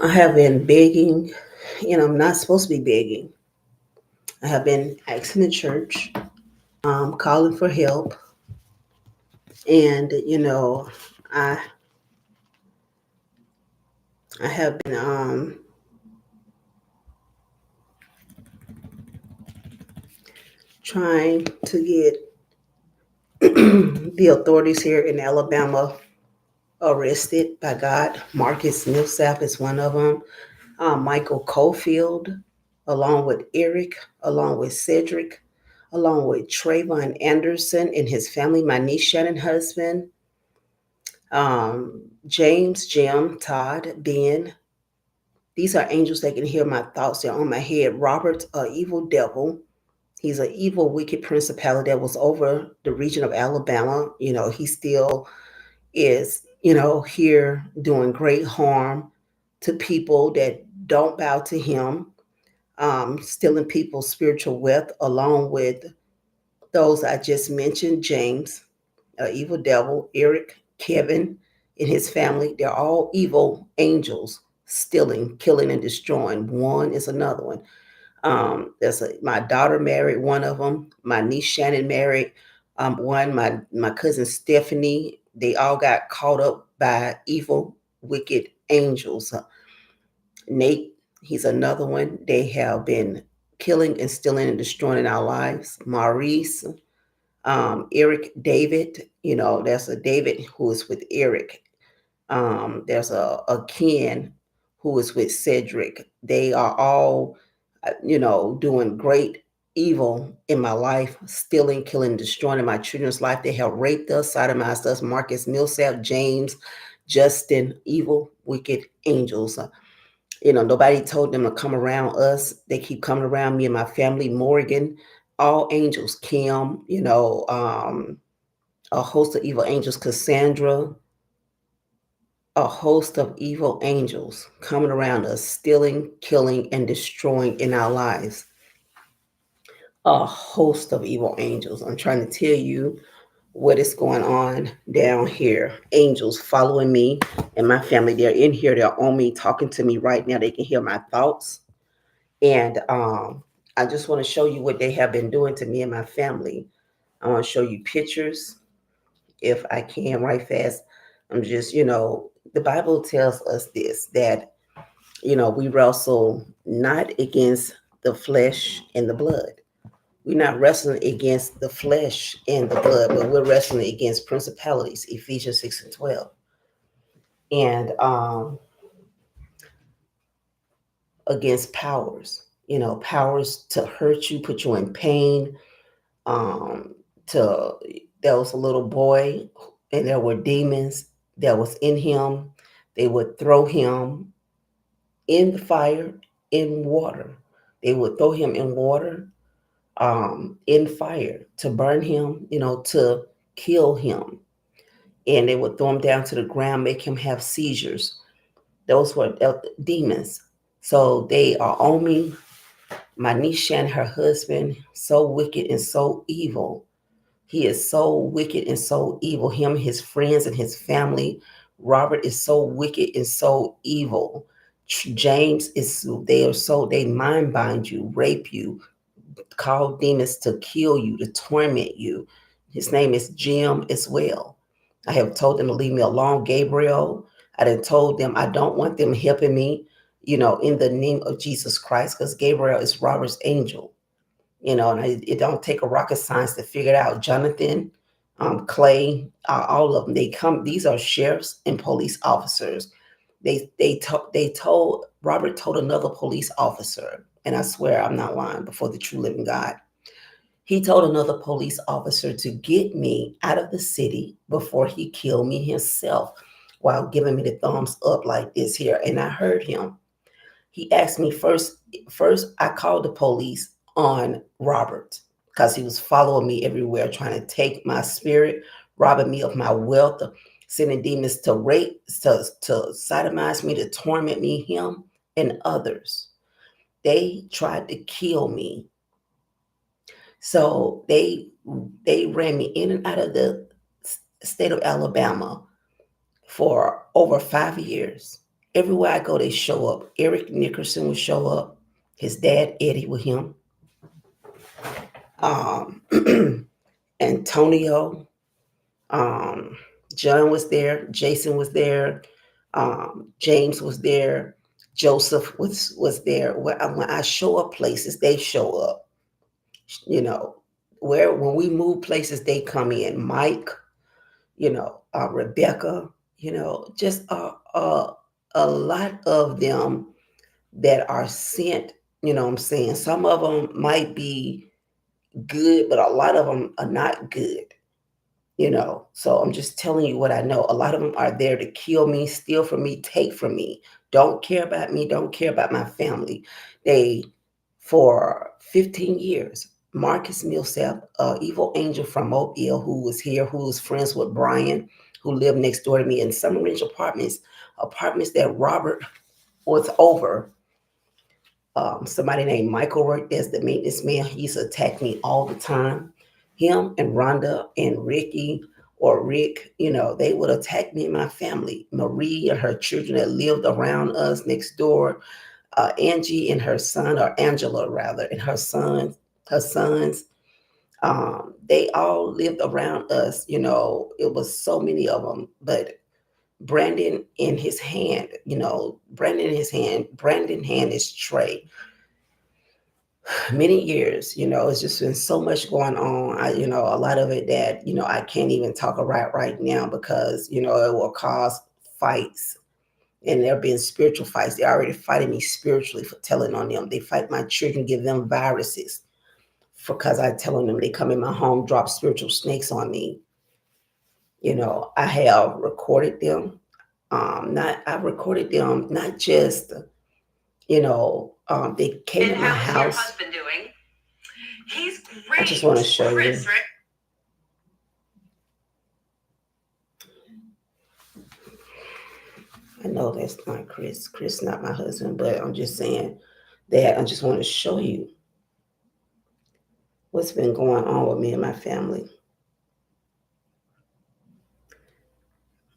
I have been begging, I'm not supposed to be begging. I have been asking the church, calling for help. And, I I have been trying to get the authorities here in Alabama arrested by God. Marcus Millsap is one of them. Michael Cofield, along with Eric, along with Cedric, along with Trevon Anderson and his family, my niece Shannon husband, James, Jim, Todd, Ben. These are angels that can hear my thoughts. They're on my head. Robert, an evil devil. He's an evil, wicked principality that was over the region of Alabama. He still is, here doing great harm to people that don't bow to him, stealing people's spiritual wealth, along with those I just mentioned, James, evil devil, Eric, Kevin, and his family. They're all evil angels, stealing, killing, and destroying. One is another one. My daughter married one of them. My niece Shannon married one. My cousin Stephanie. They all got caught up by evil, wicked angels. Nate, he's another one. They have been killing and stealing and destroying in our lives. Maurice, Eric, David. There's a David who is with Eric. There's a Ken who is with Cedric. They are all, doing great evil in my life, stealing, killing, destroying in my children's life. They have raped us, sodomized us. Marcus Millsap, James, Justin, evil, wicked angels. Nobody told them to come around us. They keep coming around me and my family. Morgan, all angels. Kim, a host of evil angels. Cassandra, a host of evil angels coming around us, stealing, killing, and destroying in our lives. A host of evil angels. I'm trying to tell you what is going on down here. Angels following me and my family. They're in here. They're on me, talking to me right now. They can hear my thoughts. And I just want to show you what they have been doing to me and my family. I want to show you pictures if I can right fast. I'm just, the Bible tells us this, that, we wrestle not against the flesh and the blood. We're not wrestling against the flesh and the blood, but we're wrestling against principalities, Ephesians 6:12. And against powers, powers to hurt you, put you in pain. To There was a little boy and there were demons that was in him. They would throw him in the fire, in water. They would throw him in water, in fire to burn him, to kill him. And they would throw him down to the ground, make him have seizures. Those were demons. So they are on me. My niece Shannon, her husband, so wicked and so evil. He is so wicked and so evil. Him, his friends, and his family. Robert is so wicked and so evil. James is, they mind bind you, rape you, call demons to kill you, to torment you. His name is Jim as well. I have told them to leave me alone. Gabriel, I done told them I don't want them helping me, in the name of Jesus Christ, because Gabriel is Robert's angel. And it don't take a rocket science to figure it out. Jonathan, Clay, all of them, these are sheriffs and police officers. Robert told another police officer, and I swear I'm not lying before the true living God. He told another police officer to get me out of the city before he killed me himself, while giving me the thumbs up like this here. And I heard him. He asked me first, I called the police on Robert because he was following me everywhere, trying to take my spirit, robbing me of my wealth, sending demons to rape, to sodomize me, to torment me, him and others. They tried to kill me. So they They ran me in and out of the state of Alabama for over 5 years. Everywhere I go, they show up. Eric Nickerson would show up. His dad, Eddie, with him. Antonio, John was there. Jason was there. James was there. Joseph was there. When I show up places, they show up. You know, when we move places, they come in. Mike, Rebecca, just a lot of them that are sent. You know what I'm saying? Some of them might be good, but a lot of them are not good. So I'm just telling you what I know. A lot of them are there to kill me, steal from me, take from me. Don't care about me, don't care about my family. They, for 15 years, Marcus Millsap, evil angel from Mobile, who was here, who was friends with Brian, who lived next door to me in Summer Ridge apartments that Robert was over. Somebody named Michael worked as the maintenance man. He used to attack me all the time. Him and Rhonda and Ricky or Rick, they would attack me and my family. Marie and her children that lived around us next door. Angie and her son, or Angela rather, and her sons, they all lived around us. It was so many of them. But Brandon in his hand, Brandon hand is Trey. Many years, it's just been so much going on. A lot of it that, I can't even talk about right now because, it will cause fights. And there being spiritual fights. They're already fighting me spiritually for telling on them. They fight my children, give them viruses because I telling them they come in my home, drop spiritual snakes on me. I have recorded them. I recorded them not just, they came to my house. How's your husband doing? He's great. I just want to show you. I know that's not Chris. Chris not my husband, but I'm just saying that I just want to show you what's been going on with me and my family.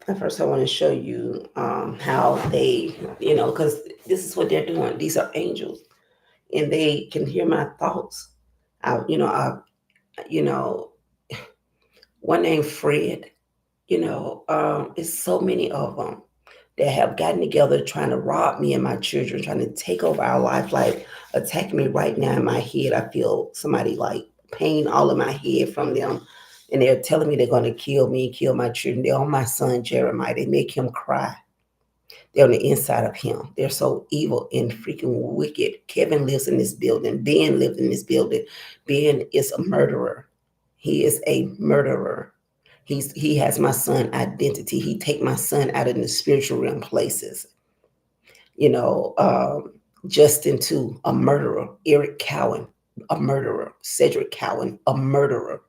At first, I want to show you how they, because this is what they're doing. These are angels, and they can hear my thoughts. One named Fred. It's so many of them that have gotten together trying to rob me and my children, trying to take over our life, like attacking me right now in my head. I feel somebody like pain all in my head from them. And they're telling me they're going to kill me, kill my children. They're on my son, Jeremiah. They make him cry. They're on the inside of him. They're so evil and freaking wicked. Kevin lives in this building. Ben lives in this building. Ben is a murderer. He is a murderer. He has my son identity. He take my son out in the spiritual realm places. Justin too, a murderer. Eric Cowan, a murderer. Cedric Cowan, a murderer.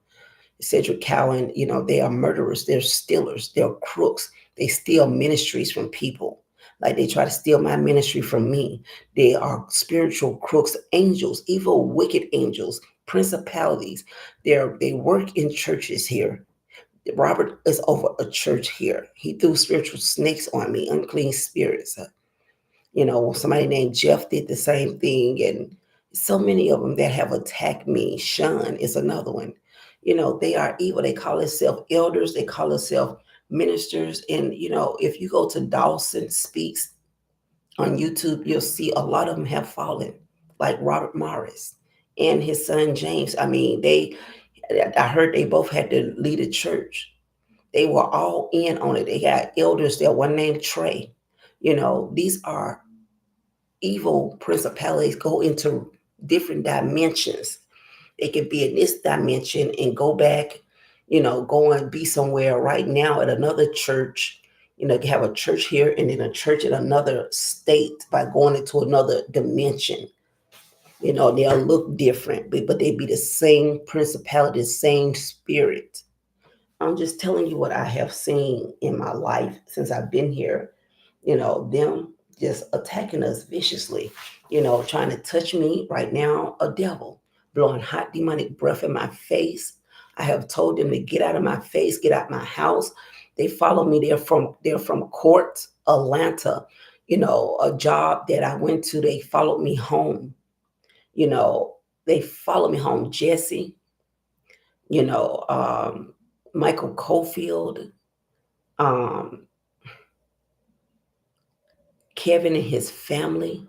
Cedric Cowan, they are murderers. They're stealers. They're crooks. They steal ministries from people. Like they try to steal my ministry from me. They are spiritual crooks, angels, evil, wicked angels, principalities. They work in churches here. Robert is over a church here. He threw spiritual snakes on me, unclean spirits. Somebody named Jeff did the same thing. And so many of them that have attacked me. Sean is another one. They are evil. They call themselves elders. They call themselves ministers. And, if you go to Dawson Speaks on YouTube, you'll see a lot of them have fallen, like Robert Morris and his son, James. I mean, I heard they both had to lead a church. They were all in on it. They got elders there, one named Trey. These are evil principalities, go into different dimensions. They can be in this dimension and go back, go and be somewhere right now at another church. You have a church here and then a church in another state by going into another dimension. They'll look different, but they be the same principality, the same spirit. I'm just telling you what I have seen in my life since I've been here. Them just attacking us viciously, trying to touch me right now, a devil, blowing hot demonic breath in my face. I have told them to get out of my face, get out my house. They follow me. They're from Court, Atlanta. You know, a job that I went to, they followed me home. You know, they followed me home. Jessie, you know, Michael COFIELD, um, Kevin and his family.